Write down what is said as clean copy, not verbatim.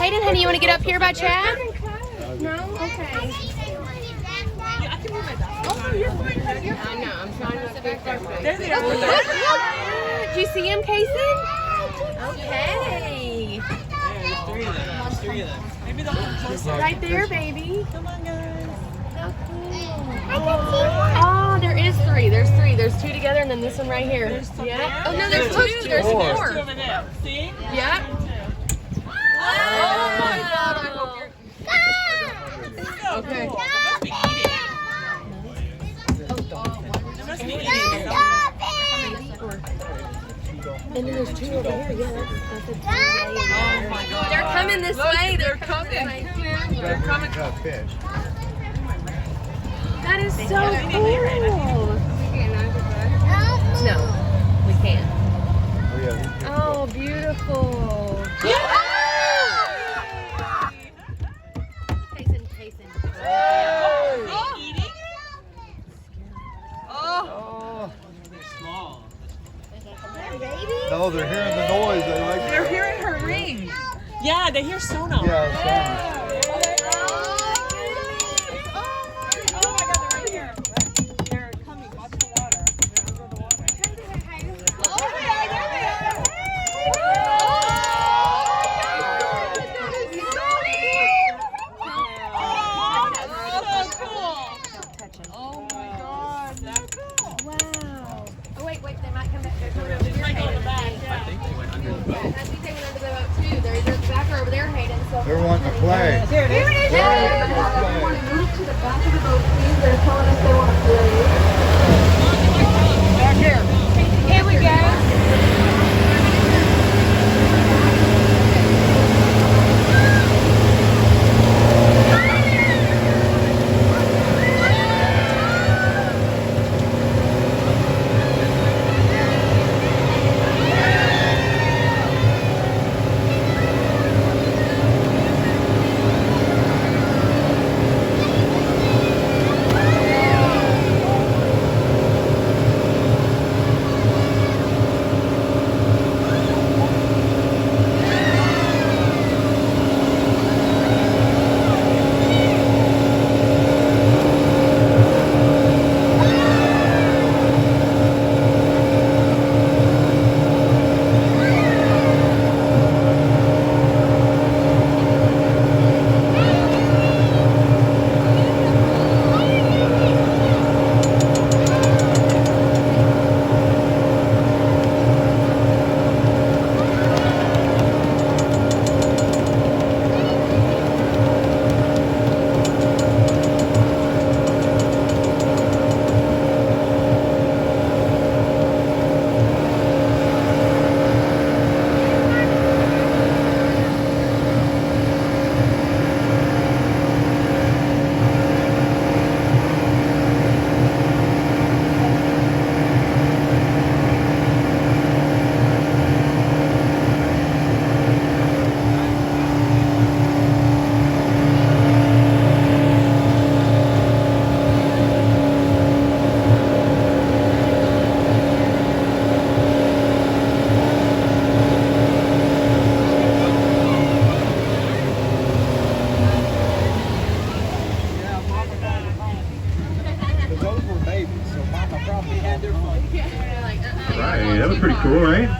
Hayden, honey, you want to get up here by Chad? No? Okay. Oh, you're fine, honey. You're I fine. know, I'm trying to sit back there. There they are. Do you see him, Kason? Okay. There's three of them. There's three of them. Maybe they'll come closer. Right there, baby. Come on, guys. How cool. Oh, there is three. There's three. There's two together and then this one right here. There's some Yeah. there? Oh, no, there's two. There's There's two four. over there. See? Yep. Oh my God! I hope you're. So Okay. cool. They must be eating. They must be eating. And then there's two over here. Yeah, that's a Oh my God! They're coming this way. They're coming. They're coming. Fish. That is so cool. No, we can't. Oh yeah. Oh, beautiful. Kason. Oh, eating it? Oh. They're small. No, they're hearing the noise. They like. They're hearing her ring. Yeah, they hear sonar. Yeah. Oh my God, they're right here. They're coming. Watch the water. Oh, there they are. Oh, that's so cool. Oh my God, that's cool. Wow. Oh, wait, they might come back. They're coming over They might go in the back. I think they went under the boat. I think they went under the boat too. They're either back or over there, Hayden. So They're wanting to play. here it is. They're Yeah. wanting to play. Move to the back of the boat, please. They're telling us they want to play. Back here. Here we go. Those were babies, so Mama probably had their fun. They're like, Right, that was pretty cool, right?